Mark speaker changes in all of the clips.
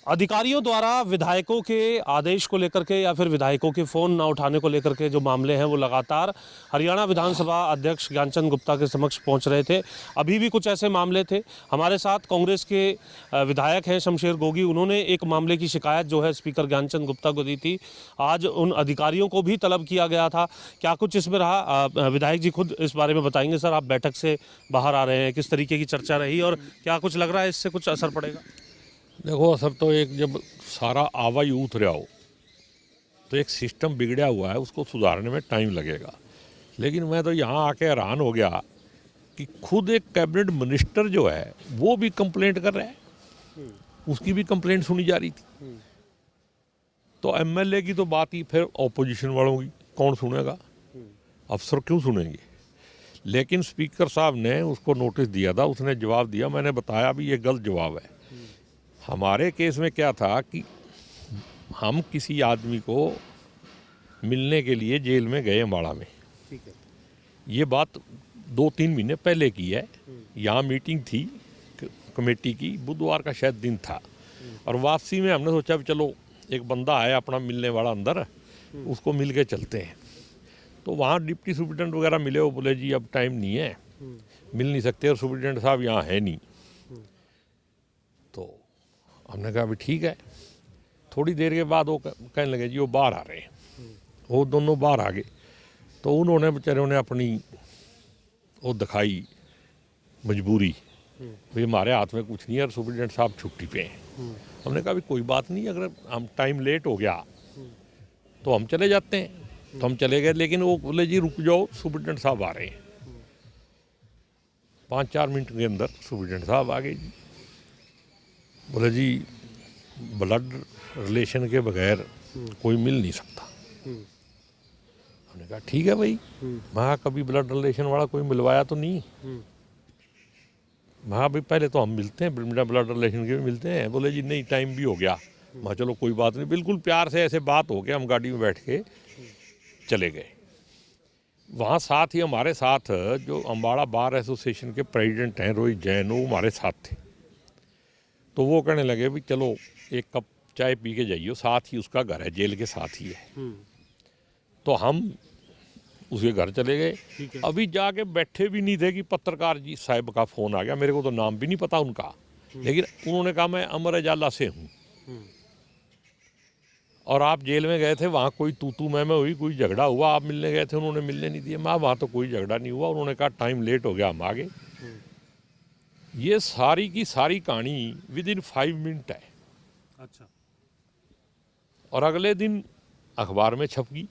Speaker 1: अधिकारियों द्वारा विधायकों के आदेश को लेकर के या फिर विधायकों के फ़ोन ना उठाने को लेकर के जो मामले हैं वो लगातार हरियाणा विधानसभा अध्यक्ष ज्ञानचंद गुप्ता के समक्ष पहुंच रहे थे। अभी भी कुछ ऐसे मामले थे। हमारे साथ कांग्रेस के विधायक हैं शमशेर गोगी, उन्होंने एक मामले की शिकायत जो है स्पीकर ज्ञानचंद गुप्ता को दी थी। आज उन अधिकारियों को भी तलब किया गया था। क्या कुछ इसमें रहा, विधायक जी खुद इस बारे में बताएंगे। सर, आप बैठक से बाहर आ रहे हैं, किस तरीके की चर्चा रही और क्या कुछ लग रहा है इससे कुछ असर पड़ेगा?
Speaker 2: देखो, असर तो एक जब सारा आवाज उठ रहा हो तो एक सिस्टम बिगड़ा हुआ है, उसको सुधारने में टाइम लगेगा। लेकिन मैं तो यहाँ आके हैरान हो गया कि खुद एक कैबिनेट मिनिस्टर जो है वो भी कंप्लेंट कर रहा है, उसकी भी कंप्लेंट सुनी जा रही थी। तो एमएलए की तो बात ही फिर ऑपोजिशन वालों की कौन सुनेगा, अफसर क्यों सुनेंगे। लेकिन स्पीकर साहब ने उसको नोटिस दिया था, उसने जवाब दिया। मैंने बताया भी ये गलत जवाब है। हमारे केस में क्या था कि हम किसी आदमी को मिलने के लिए जेल में गए अम्बाड़ा में।
Speaker 1: ठीक है।
Speaker 2: ये बात 2-3 महीने पहले की है। यहाँ मीटिंग थी कमेटी की, बुधवार का शायद दिन था। और वापसी में हमने सोचा भी चलो एक बंदा है अपना मिलने वाला अंदर, उसको मिल के चलते हैं। तो वहाँ डिप्टी सुप्रिटेंडेंट वगैरह मिले, वो बोले जी अब टाइम नहीं है, मिल नहीं सकते और सुप्रिटेंडेंट साहब यहाँ है नहीं। तो हमने कहा भी ठीक है। थोड़ी देर के बाद वो कहने लगे जी वो बाहर आ रहे हैं। वो दोनों बाहर आ गए। तो उन्होंने बेचारों ने अपनी वो दिखाई मजबूरी, भाई हमारे हाथ में कुछ नहीं है और सुप्रिटेंडेंट साहब छुट्टी पे हैं। हमने कहा भी कोई बात नहीं, अगर हम टाइम लेट हो गया तो हम चले जाते हैं। तो हम चले गए, लेकिन वो बोले जी रुक जाओ, सुप्रिटेंडेंट साहब आ रहे हैं। 5-4 मिनट के अंदर सुप्रिटेंडेंट साहब आ गए जी। बोले जी ब्लड रिलेशन के बगैर कोई मिल नहीं सकता। हमने कहा ठीक है भाई। मैं कभी ब्लड रिलेशन वाला कोई मिलवाया तो नहीं। मैं भाई पहले तो हम मिलते हैं, ब्लड रिलेशन के भी मिलते हैं। बोले जी नहीं, टाइम भी हो गया। मैं चलो कोई बात नहीं। बिल्कुल प्यार से ऐसे बात हो गया, हम गाड़ी में बैठ के चले गए। वहाँ साथ ही हमारे साथ जो अम्बाड़ा बार एसोसिएशन के प्रेसिडेंट हैं रोहित जैन, वो हमारे साथ थे। तो वो कहने लगे भी चलो एक कप चाय पी के जाइए, साथ ही उसका घर है, जेल के साथ ही है। तो हम उसके घर चले गए। अभी जाके बैठे भी नहीं थे कि पत्रकार जी साहब का फ़ोन आ गया। मेरे को तो नाम भी नहीं पता उनका, लेकिन उन्होंने कहा मैं अमर उजाला से हूँ और आप जेल में गए थे, वहाँ कोई तू मैं हुई, कोई झगड़ा हुआ, आप मिलने गए थे, उन्होंने मिलने नहीं दिया। मैं वहाँ तो कोई झगड़ा नहीं हुआ। उन्होंने कहा टाइम लेट हो गया, हम आ गए। ये सारी की सारी कहानी विदिन 5 मिनट है।
Speaker 1: अच्छा।
Speaker 2: और अगले दिन अखबार में छप गई।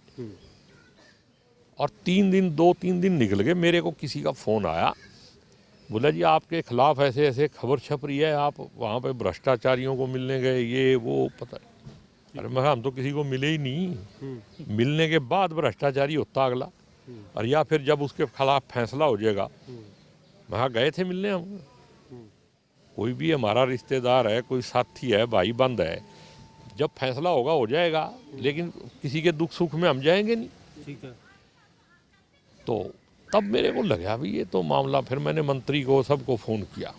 Speaker 2: और 2-3 दिन निकल गए। मेरे को किसी का फ़ोन आया, बोला जी आपके खिलाफ ऐसे ऐसे खबर छप रही है, आप वहाँ पे भ्रष्टाचारियों को मिलने गए, ये वो पता। अरे मैं हम तो किसी को मिले ही नहीं। मिलने के बाद भ्रष्टाचारी होता अगला, और या फिर जब उसके खिलाफ फैसला हो जाएगा। वहाँ गए थे मिलने हम। कोई भी हमारा रिश्तेदार है, कोई साथी है, भाई बंद है, जब फैसला होगा हो जाएगा। लेकिन किसी के दुख सुख में हम जाएंगे नहीं।
Speaker 1: ठीक है।
Speaker 2: तो तब मेरे को लगा भी ये तो मामला, फिर मैंने मंत्री को सबको फ़ोन किया।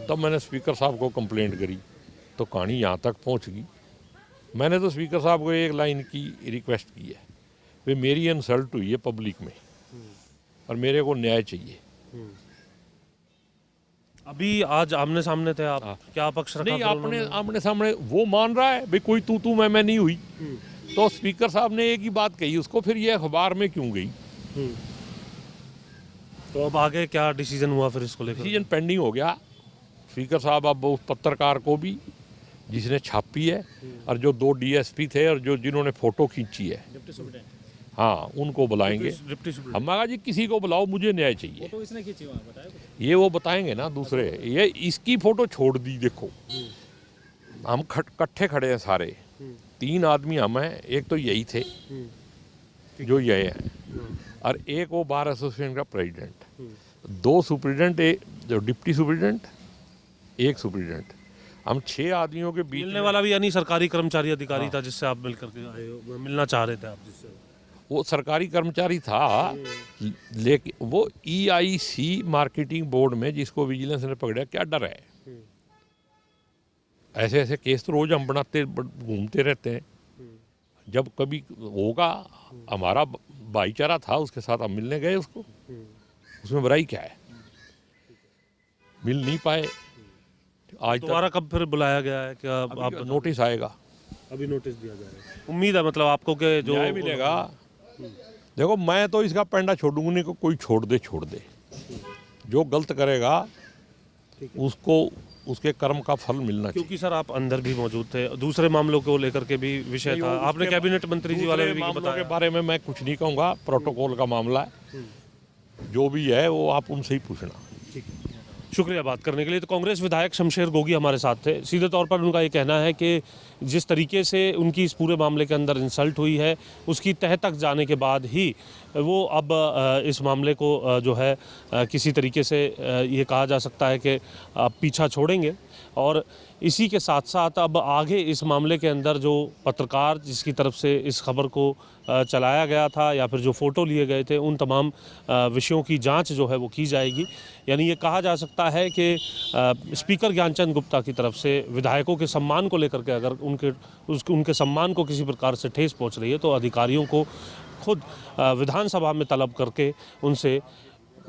Speaker 2: तब मैंने स्पीकर साहब को कंप्लेंट करी, तो कहानी यहाँ तक पहुँच गई। मैंने तो स्पीकर साहब को एक लाइन की रिक्वेस्ट की है, वे मेरी इंसल्ट हुई है पब्लिक में और मेरे को न्याय चाहिए।
Speaker 1: अभी आज आमने सामने थे आप, क्या पक्ष रखा?
Speaker 2: नहीं, आमने सामने वो मान रहा है भाई कोई तू मैं नहीं हुई। तो स्पीकर साहब ने एक ही बात कही उसको, फिर ये अखबार में क्यों गई।
Speaker 1: तो अब आगे क्या डिसीजन हुआ फिर इसको लेकर?
Speaker 2: डिसीजन पेंडिंग हो गया। स्पीकर साहब अब उस पत्रकार को भी जिसने छापी है और जो 2 डीएसपी थे और जो जिन्होंने फ़ोटो खींची है, हाँ, उनको बुलाएंगे। हम कहा जी किसी को बुलाओ, मुझे न्याय चाहिए।
Speaker 3: फोटो किसने खींची वहाँ बताया?
Speaker 2: ये वो बताएंगे ना दूसरे। ये इसकी फ़ोटो छोड़ दी। देखो हम इकट्ठे खड़े हैं सारे, 3 आदमी हम हैं, एक तो यही थे जो ये हैं, और एक वो बार एसोसिएशन का प्रेसिडेंट, 2 सुप्रिटेंडेंट, एक जो डिप्टी सुप्रिटेंडेंट, एक सुप्रिटेंडेंट। हम 6 आदमियों के बीच।
Speaker 1: मिलने वाला भी यानी सरकारी कर्मचारी अधिकारी था जिससे आप मिलकर के आए हो, मिलना चाह रहे थे आप जिससे?
Speaker 2: वो सरकारी कर्मचारी था, लेकिन वो EIC मार्केटिंग बोर्ड में जिसको विजिलेंस ने पकड़ा, क्या डर है। ऐसे ऐसे केस तो रोज हम बनाते घूमते रहते हैं। जब कभी होगा, हमारा भाईचारा था, उसके साथ हम मिलने गए उसको, उसमें बुराई क्या है? मिल नहीं पाए आज तक।
Speaker 1: दोबारा कब फिर बुलाया गया है? क्या
Speaker 2: आप नोटिस आएगा,
Speaker 1: अभी नोटिस दिया जा रहा है? उम्मीद है मतलब आपको कि जो
Speaker 2: न्याय मिलेगा। देखो, मैं तो इसका पेंडा छोड़ूंगा नहीं, को कोई छोड़ दे। जो गलत करेगा उसको उसके कर्म का फल मिलना चाहिए।
Speaker 1: क्योंकि सर आप अंदर भी मौजूद थे, दूसरे मामलों को लेकर के भी विषय
Speaker 2: नहीं,
Speaker 1: था,
Speaker 2: वो
Speaker 1: आपने
Speaker 2: उसके
Speaker 1: कैबिनेट मंत्री जी वाले भी
Speaker 2: मामलों
Speaker 1: बताया।
Speaker 2: के बारे में मैं कुछ नहीं कहूँगा, प्रोटोकॉल का मामला है, जो भी है वो आप उनसे ही पूछना।
Speaker 1: शुक्रिया बात करने के लिए। तो कांग्रेस विधायक शमशेर गोगी हमारे साथ थे। सीधे तौर पर उनका ये कहना है कि जिस तरीके से उनकी इस पूरे मामले के अंदर इंसल्ट हुई है, उसकी तह तक जाने के बाद ही वो अब इस मामले को जो है किसी तरीके से ये कहा जा सकता है कि पीछा छोड़ेंगे। और इसी के साथ साथ अब आगे इस मामले के अंदर जो पत्रकार जिसकी तरफ से इस खबर को चलाया गया था या फिर जो फ़ोटो लिए गए थे, उन तमाम विषयों की जांच जो है वो की जाएगी। यानी ये कहा जा सकता है कि स्पीकर ज्ञानचंद गुप्ता की तरफ से विधायकों के सम्मान को लेकर के अगर उनके सम्मान को किसी प्रकार से ठेस पहुंच रही है, तो अधिकारियों को खुद विधानसभा में तलब करके उनसे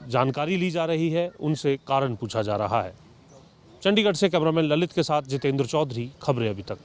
Speaker 1: जानकारी ली जा रही है, उनसे कारण पूछा जा रहा है। चंडीगढ़ से कैमरामैन ललित के साथ जितेंद्र चौधरी, खबरें अभी तक।